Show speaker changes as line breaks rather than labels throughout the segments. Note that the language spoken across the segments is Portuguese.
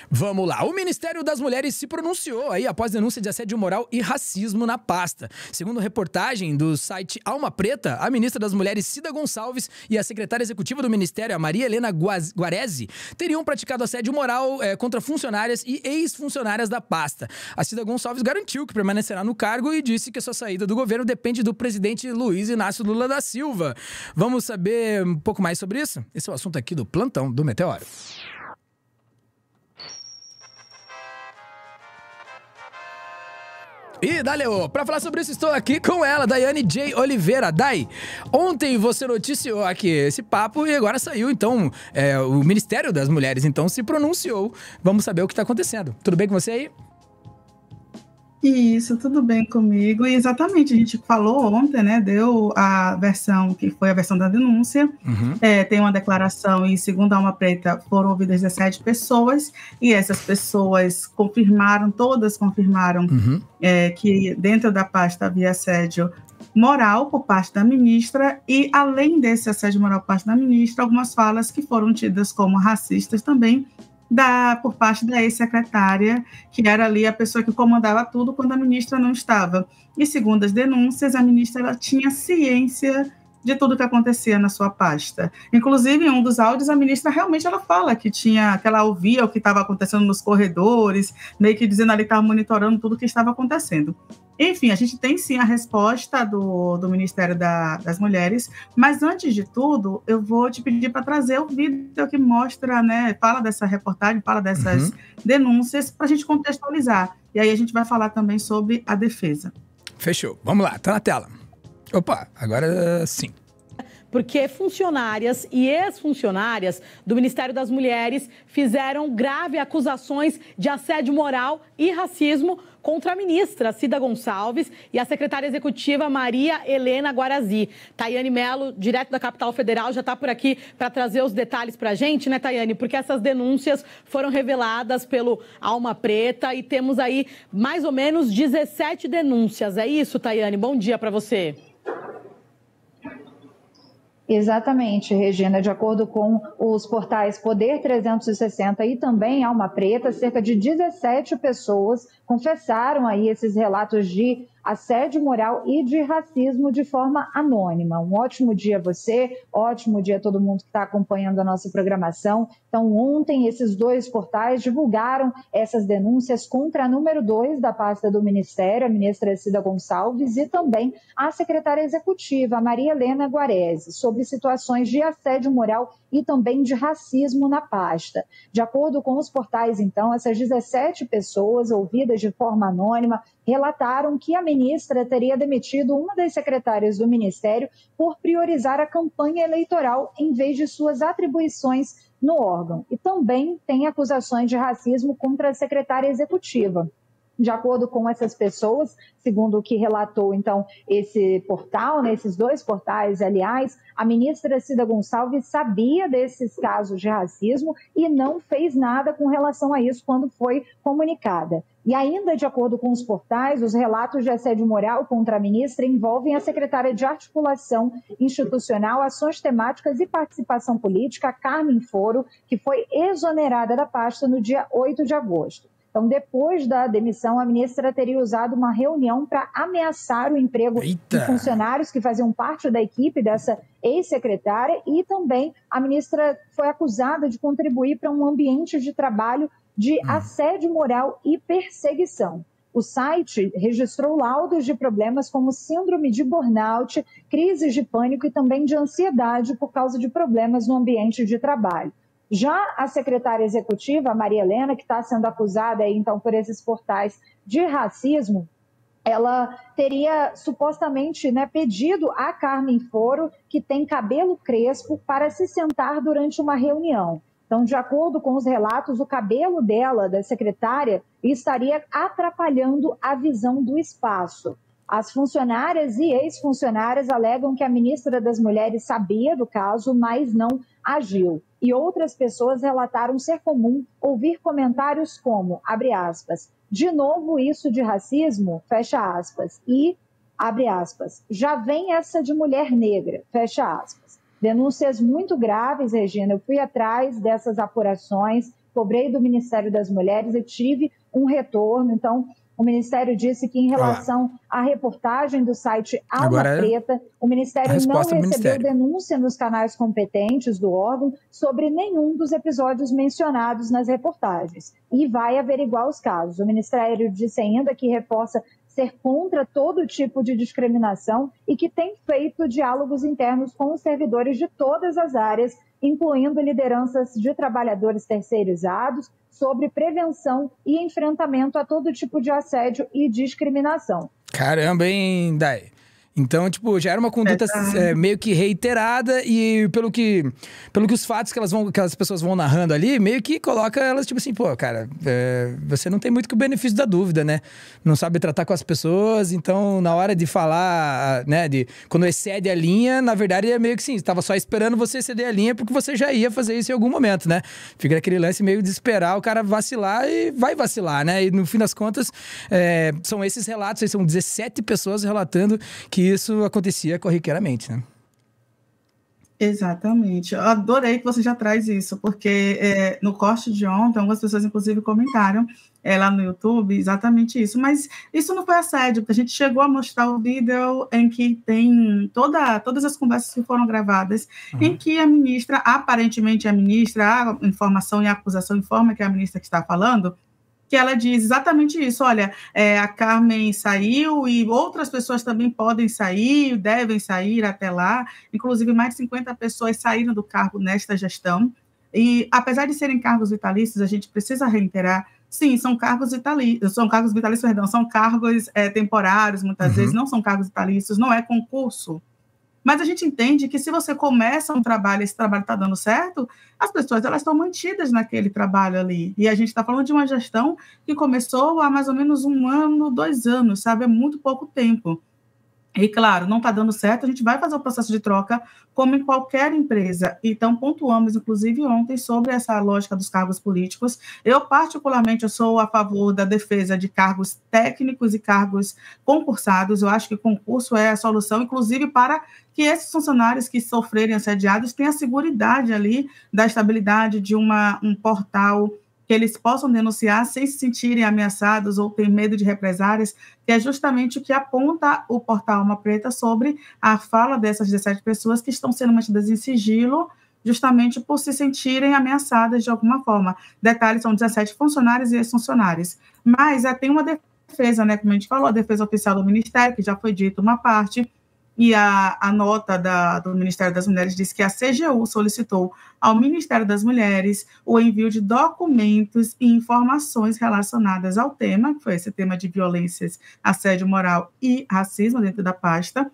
Vamos lá. O Ministério das Mulheres se pronunciou aí após denúncia de assédio moral e racismo na pasta. Segundo reportagem do site Alma Preta, a ministra das Mulheres, Cida Gonçalves, e a secretária executiva do Ministério, a Maria Helena Guarese, teriam praticado assédio moral contra funcionárias e ex-funcionárias da pasta. A Cida Gonçalves garantiu que permanecerá no cargo e disse que a sua saída do governo depende do presidente Luiz Inácio Lula da Silva. Vamos saber um pouco mais sobre isso? Esse é o assunto aqui do Plantão do Meteoro. E Daleo, para falar sobre isso estou aqui com ela, Daiane J. Oliveira. Dai, ontem você noticiou aqui esse papo e agora saiu, então, o Ministério das Mulheres, então, se pronunciou. Vamos saber o que está acontecendo. Tudo bem com você aí?
Isso, tudo bem comigo. E exatamente, a gente falou ontem, né? Deu a versão, que foi a versão da denúncia.
Uhum.
Tem uma declaração e, segundo a Alma Preta, foram ouvidas 17 pessoas. E essas pessoas todas confirmaram que dentro da pasta havia assédio moral por parte da ministra. E, além desse assédio moral por parte da ministra, algumas falas que foram tidas como racistas também, por parte da ex-secretária, que era ali a pessoa que comandava tudo quando a ministra não estava. E, segundo as denúncias, a ministra ela tinha ciência de tudo que acontecia na sua pasta. Inclusive, em um dos áudios, a ministra realmente ela fala que ela ouvia o que estava acontecendo nos corredores, meio que dizendo ali que estava monitorando tudo o que estava acontecendo. Enfim, a gente tem sim a resposta do Ministério das Mulheres, mas antes de tudo, eu vou te pedir para trazer o vídeo que mostra, né, fala dessa reportagem, fala dessas denúncias, para a gente contextualizar. E aí a gente vai falar também sobre a defesa.
Fechou. Vamos lá, tá na tela. Opa, agora sim.
Porque funcionárias e ex-funcionárias do Ministério das Mulheres fizeram graves acusações de assédio moral e racismo contra a ministra Cida Gonçalves e a secretária executiva Maria Helena Guarese. Tayane Mello, direto da Capital Federal, já está por aqui para trazer os detalhes para a gente, né, Tayane? Porque essas denúncias foram reveladas pelo Alma Preta e temos aí mais ou menos 17 denúncias. É isso, Tayane? Bom dia para você.
Exatamente, Regina. De acordo com os portais Poder 360 e também Alma Preta, cerca de 17 pessoas confessaram aí esses relatos de assédio moral e de racismo de forma anônima. Um ótimo dia a você, ótimo dia a todo mundo que está acompanhando a nossa programação. Então, ontem, esses dois portais divulgaram essas denúncias contra a número 2 da pasta do Ministério, a ministra Cida Gonçalves, e também a secretária executiva, Maria Helena Guarese, sobre situações de assédio moral e também de racismo na pasta. De acordo com os portais, então, essas 17 pessoas ouvidas de forma anônima relataram que a ministra teria demitido uma das secretárias do Ministério por priorizar a campanha eleitoral em vez de suas atribuições no órgão. E também tem acusações de racismo contra a secretária executiva. De acordo com essas pessoas, segundo o que relatou, então, esse portal, né, esses dois portais, aliás, a ministra Cida Gonçalves sabia desses casos de racismo e não fez nada com relação a isso quando foi comunicada. E ainda, de acordo com os portais, os relatos de assédio moral contra a ministra envolvem a secretária de Articulação Institucional, Ações Temáticas e Participação Política, Carmen Foro, que foi exonerada da pasta no dia 8 de agosto. Então, depois da demissão, a ministra teria usado uma reunião para ameaçar o emprego de funcionários que faziam parte da equipe dessa ex-secretária e também a ministra foi acusada de contribuir para um ambiente de trabalho de assédio moral e perseguição. O site registrou laudos de problemas como síndrome de burnout, crises de pânico e também de ansiedade por causa de problemas no ambiente de trabalho. Já a secretária executiva, a Maria Helena, que está sendo acusada aí, então, por esses portais de racismo, ela teria supostamente, né, pedido a Carmen Foro, que tem cabelo crespo, para se sentar durante uma reunião. Então, de acordo com os relatos, o cabelo dela, da secretária, estaria atrapalhando a visão do espaço. As funcionárias e ex-funcionárias alegam que a ministra das Mulheres sabia do caso, mas não agiu. E outras pessoas relataram ser comum ouvir comentários como, abre aspas, de novo isso de racismo, fecha aspas, e, abre aspas, já vem essa de mulher negra, fecha aspas. Denúncias muito graves, Regina, eu fui atrás dessas apurações, cobrei do Ministério das Mulheres e tive um retorno. Então, o Ministério disse que, em relação à reportagem do site Alma Preta, o Ministério não recebeu denúncia nos canais competentes do órgão sobre nenhum dos episódios mencionados nas reportagens e vai averiguar os casos. O Ministério disse ainda que reforça ser contra todo tipo de discriminação e que tem feito diálogos internos com os servidores de todas as áreas, incluindo lideranças de trabalhadores terceirizados, sobre prevenção e enfrentamento a todo tipo de assédio e discriminação.
Caramba, hein, Day? Então, tipo, já era uma conduta meio que reiterada e pelo que os fatos que as pessoas vão narrando ali, meio que coloca elas, tipo assim, pô, cara, você não tem muito que o benefício da dúvida, né? Não sabe tratar com as pessoas, então na hora de falar, né, quando excede a linha, na verdade é meio que sim, estava só esperando você exceder a linha porque você já ia fazer isso em algum momento, né? Fica aquele lance meio de esperar o cara vacilar e vai vacilar, né? E no fim das contas, são esses relatos, são 17 pessoas relatando que isso acontecia corriqueiramente, né?
Exatamente. Eu adorei que você já traz isso, porque no corte de ontem, algumas pessoas, inclusive, comentaram lá no YouTube exatamente isso. Mas isso não foi assédio, porque a gente chegou a mostrar o vídeo em que tem todas as conversas que foram gravadas, em que a ministra, aparentemente a ministra, a informação e a acusação informa que é a ministra que está falando, que ela diz exatamente isso, olha, a Carmen saiu e outras pessoas também podem sair, devem sair até lá, inclusive mais de 50 pessoas saíram do cargo nesta gestão, e apesar de serem cargos vitalícios, a gente precisa reiterar, sim, são cargos vitalícios, são cargos temporários, muitas vezes, não são cargos vitalícios, não é concurso. Mas a gente entende que se você começa um trabalho e esse trabalho está dando certo, as pessoas elas estão mantidas naquele trabalho ali. E a gente está falando de uma gestão que começou há mais ou menos 1 ano, 2 anos, sabe? É muito pouco tempo. E, claro, não está dando certo, a gente vai fazer o processo de troca como em qualquer empresa. Então, pontuamos, inclusive, ontem, sobre essa lógica dos cargos políticos. Eu, particularmente, eu sou a favor da defesa de cargos técnicos e cargos concursados. Eu acho que concurso é a solução, inclusive, para que esses funcionários que sofrerem assediados tenham a seguridade ali da estabilidade de um portal que eles possam denunciar sem se sentirem ameaçados ou ter medo de represárias, que é justamente o que aponta o portal Alma Preta sobre a fala dessas 17 pessoas que estão sendo mantidas em sigilo, justamente por se sentirem ameaçadas de alguma forma. Detalhe, são 17 funcionários e ex-funcionários. Mas tem uma defesa, né, como a gente falou, a defesa oficial do Ministério, que já foi dito uma parte, e a nota do Ministério das Mulheres diz que a CGU solicitou ao Ministério das Mulheres o envio de documentos e informações relacionadas ao tema, que foi esse tema de violências, assédio moral e racismo dentro da pasta,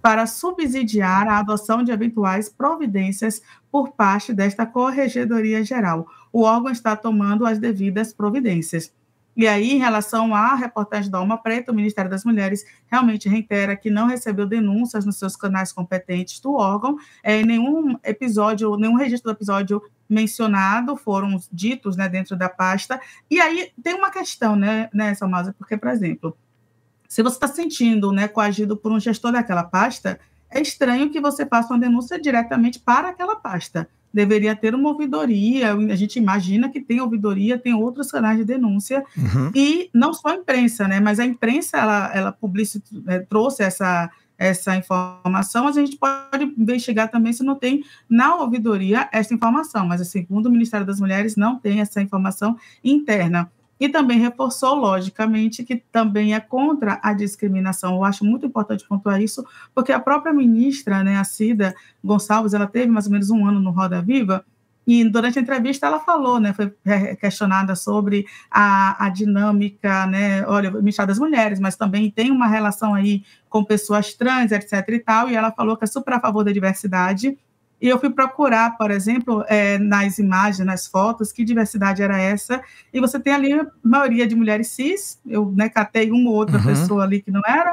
para subsidiar a adoção de eventuais providências por parte desta Corregedoria Geral. O órgão está tomando as devidas providências. E aí, em relação à reportagem da Alma Preta, o Ministério das Mulheres realmente reitera que não recebeu denúncias nos seus canais competentes do órgão, nenhum episódio, nenhum registro do episódio mencionado foram ditos, né, dentro da pasta. E aí tem uma questão, né Salmaza, porque, por exemplo, se você está se sentindo, né, coagido por um gestor daquela pasta, é estranho que você faça uma denúncia diretamente para aquela pasta. Deveria ter uma ouvidoria, a gente imagina que tem ouvidoria, tem outros canais de denúncia, e não só a imprensa, né, mas a imprensa, ela trouxe essa informação, mas a gente pode investigar também se não tem na ouvidoria essa informação, mas segundo o Ministério das Mulheres não tem essa informação interna. E também reforçou, logicamente, que também é contra a discriminação. Eu acho muito importante pontuar isso, porque a própria ministra, né, a Cida Gonçalves, ela teve mais ou menos 1 ano no Roda Viva, e durante a entrevista ela falou, né, foi questionada sobre a dinâmica, né, olha, o Ministério das Mulheres, mas também tem uma relação aí com pessoas trans, etc. e tal, e ela falou que é super a favor da diversidade. E eu fui procurar, por exemplo, nas imagens, nas fotos, que diversidade era essa, e você tem ali a maioria de mulheres cis, eu, né, catei uma ou outra pessoa ali que não era,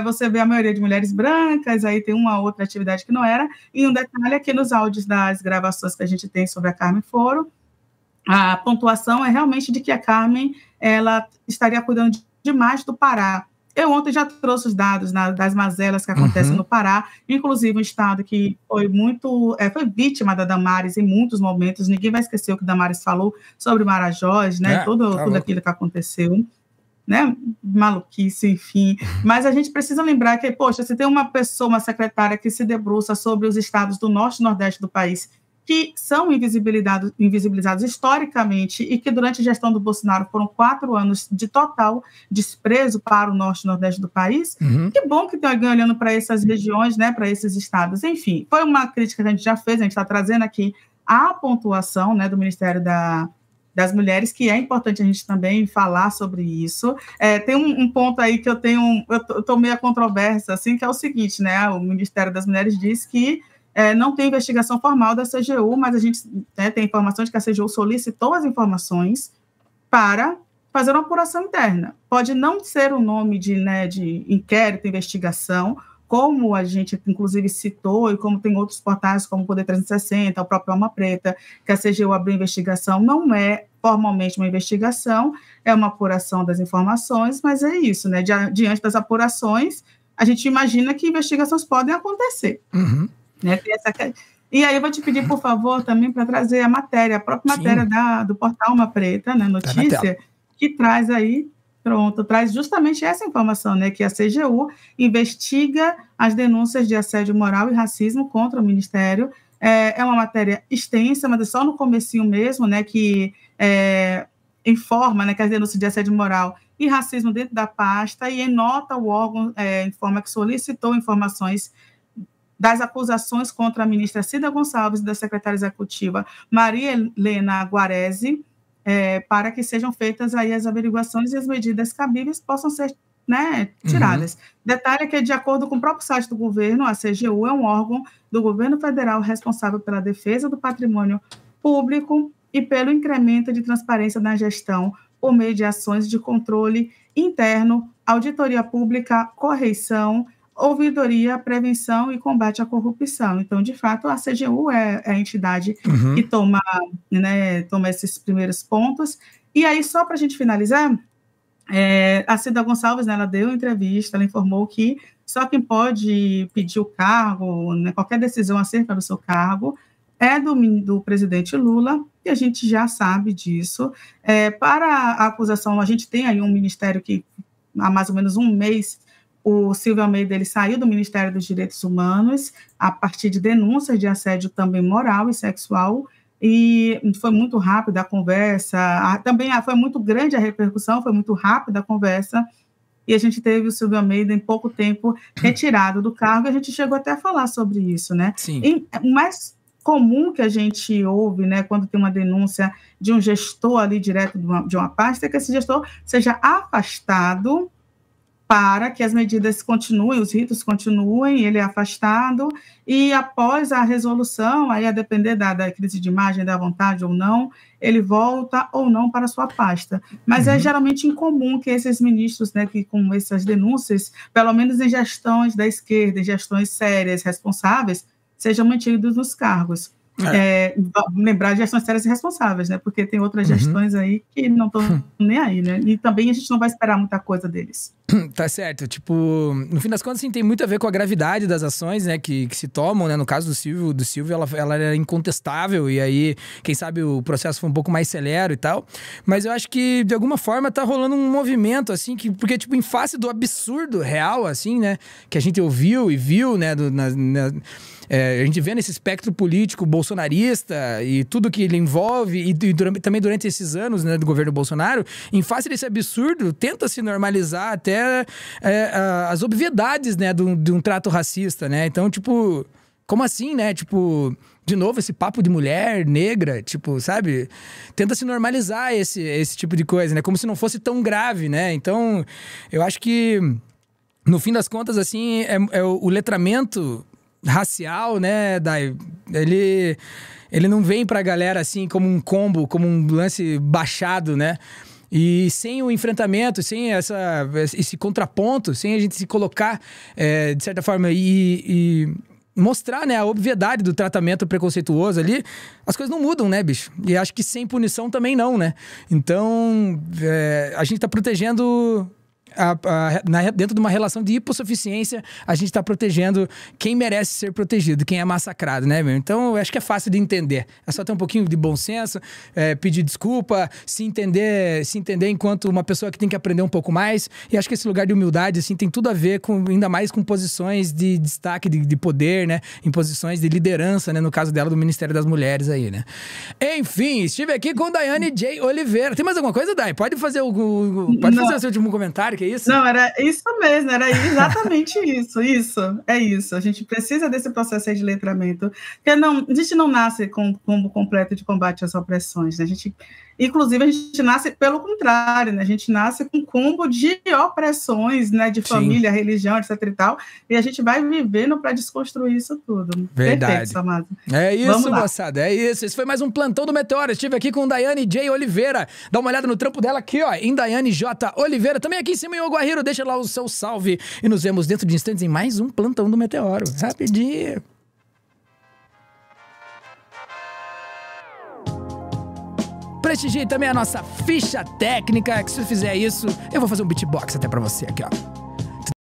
você vê a maioria de mulheres brancas, aí tem uma outra atividade que não era, e um detalhe aqui nos áudios das gravações que a gente tem sobre a Carmen Foro, a pontuação é realmente de que a Carmen, ela estaria cuidando demais do Pará. Eu ontem já trouxe os dados das mazelas que acontecem no Pará, inclusive um estado que foi foi vítima da Damares em muitos momentos. Ninguém vai esquecer o que Damares falou sobre Marajós, né? Tudo aquilo que aconteceu, né? Maluquice, enfim. Mas a gente precisa lembrar que, poxa, se tem uma secretária que se debruça sobre os estados do norte e nordeste do país, que são invisibilizados historicamente e que durante a gestão do Bolsonaro foram 4 anos de total desprezo para o norte e nordeste do país. Que bom que tem alguém olhando para essas regiões, né, para esses estados. Enfim, foi uma crítica que a gente já fez, a gente está trazendo aqui a pontuação, né, do Ministério das Mulheres, que é importante a gente também falar sobre isso. Tem um ponto aí que eu estou meio controvérsia, assim, que é o seguinte, né, o Ministério das Mulheres diz que não tem investigação formal da CGU, mas a gente tem informações de que a CGU solicitou as informações para fazer uma apuração interna. Pode não ser o nome de inquérito, investigação, como a gente, inclusive, citou, e como tem outros portais, como o Poder 360, o próprio Alma Preta, que a CGU abriu investigação, não é formalmente uma investigação, é uma apuração das informações, mas é isso, né? Diante das apurações, a gente imagina que investigações podem acontecer. Né? E aí eu vou te pedir, por favor, também para trazer a matéria, a própria matéria do portal Alma Preta, né, notícia, que traz aí, traz justamente essa informação, né, que a CGU investiga as denúncias de assédio moral e racismo contra o Ministério. É uma matéria extensa, mas é só no comecinho mesmo, né, que informa, né, que as denúncias de assédio moral e racismo dentro da pasta, e em nota o órgão informa que solicitou informações das acusações contra a ministra Cida Gonçalves e da secretária executiva Maria Helena Guarese, para que sejam feitas aí as averiguações e as medidas cabíveis possam ser, né, tiradas. Detalhe que, de acordo com o próprio site do governo, a CGU é um órgão do governo federal responsável pela defesa do patrimônio público e pelo incremento de transparência na gestão por meio de ações de controle interno, auditoria pública, correição, ouvidoria, prevenção e combate à corrupção. Então, de fato, a CGU é a entidade que toma esses primeiros pontos. E aí, só para a gente finalizar, a Cida Gonçalves, né, ela deu entrevista, ela informou que só quem pode pedir o cargo, né, qualquer decisão acerca do seu cargo, é do presidente Lula, e a gente já sabe disso. Para a acusação, a gente tem aí um ministério que, há mais ou menos um mês, o Silvio Almeida, ele saiu do Ministério dos Direitos Humanos a partir de denúncias de assédio também moral e sexual, e foi muito rápida a conversa, também foi muito grande a repercussão, foi muito rápida a conversa, e a gente teve o Silvio Almeida em pouco tempo retirado do cargo, e a gente chegou até a falar sobre isso, né?
Sim.
E o mais comum que a gente ouve, né, quando tem uma denúncia de um gestor ali direto de uma pasta, é que esse gestor seja afastado para que as medidas continuem, os ritos continuem, ele é afastado, e após a resolução, aí a depender da crise de imagem, da vontade ou não, ele volta ou não para a sua pasta. Mas é geralmente incomum que esses ministros, né, que com essas denúncias, pelo menos em gestões da esquerda, em gestões sérias, responsáveis, sejam mantidos nos cargos. Lembrar de gestões sérias e responsáveis, né? Porque tem outras gestões aí que não estão nem aí, né? E também a gente não vai esperar muita coisa deles.
Tá certo. Tipo, no fim das contas, assim, tem muito a ver com a gravidade das ações, né? Que se tomam, né? No caso do Silvio, ela era incontestável. E aí, quem sabe o processo foi um pouco mais celero e tal. Mas eu acho que, de alguma forma, tá rolando um movimento, assim, porque, tipo, em face do absurdo real, assim, né? Que a gente ouviu e viu, né? A gente vê nesse espectro político bolsonarista e tudo que ele envolve, e também durante esses anos, né, do governo Bolsonaro, em face desse absurdo, tenta se normalizar até as obviedades, né, de um trato racista, né? Então, tipo, como assim, né? Tipo, de novo, esse papo de mulher negra, tipo, sabe? Tenta se normalizar esse tipo de coisa, né? Como se não fosse tão grave, né? Então, eu acho que, no fim das contas, assim, o letramento racial, né, ele não vem pra galera assim como um combo, como um lance baixado, né? E sem o enfrentamento, sem esse contraponto, sem a gente se colocar, de certa forma, e mostrar, né, a obviedade do tratamento preconceituoso ali, as coisas não mudam, né, bicho? E acho que sem punição também não, né? Então, a gente tá protegendo dentro de uma relação de hipossuficiência, a gente tá protegendo quem merece ser protegido, quem é massacrado, né, meu? Então, eu acho que é fácil de entender. É só ter um pouquinho de bom senso, pedir desculpa, se entender enquanto uma pessoa que tem que aprender um pouco mais. E acho que esse lugar de humildade, assim, tem tudo a ver ainda mais com posições de destaque, de poder, né? Em posições de liderança, né? No caso dela, do Ministério das Mulheres aí, né? Enfim, estive aqui com Daiane J. Oliveira. Tem mais alguma coisa, Dai? Pode fazer fazer o seu último comentário, que é isso?
Não, era isso mesmo, era exatamente isso. É isso. A gente precisa desse processo aí de letramento. Porque a gente não nasce com combo completo de combate às opressões, né? Inclusive, a gente nasce pelo contrário, né? A gente nasce com combo de opressões, né? De família, sim, religião, etc e tal. E a gente vai vivendo para desconstruir isso tudo.
Verdade.
Perfeito, Samasa.
É isso, moçada. É isso. Esse foi mais um Plantão do Meteoro. Estive aqui com Daiane J. Oliveira. Dá uma olhada no trampo dela aqui, ó. Em Daiane J. Oliveira. Também aqui em cima em Oguahiro. Deixa lá o seu salve. E nos vemos dentro de instantes em mais um Plantão do Meteoro. Rapidinho. Prestigie também a nossa ficha técnica, que se eu fizer isso, eu vou fazer um beatbox até pra você aqui, ó.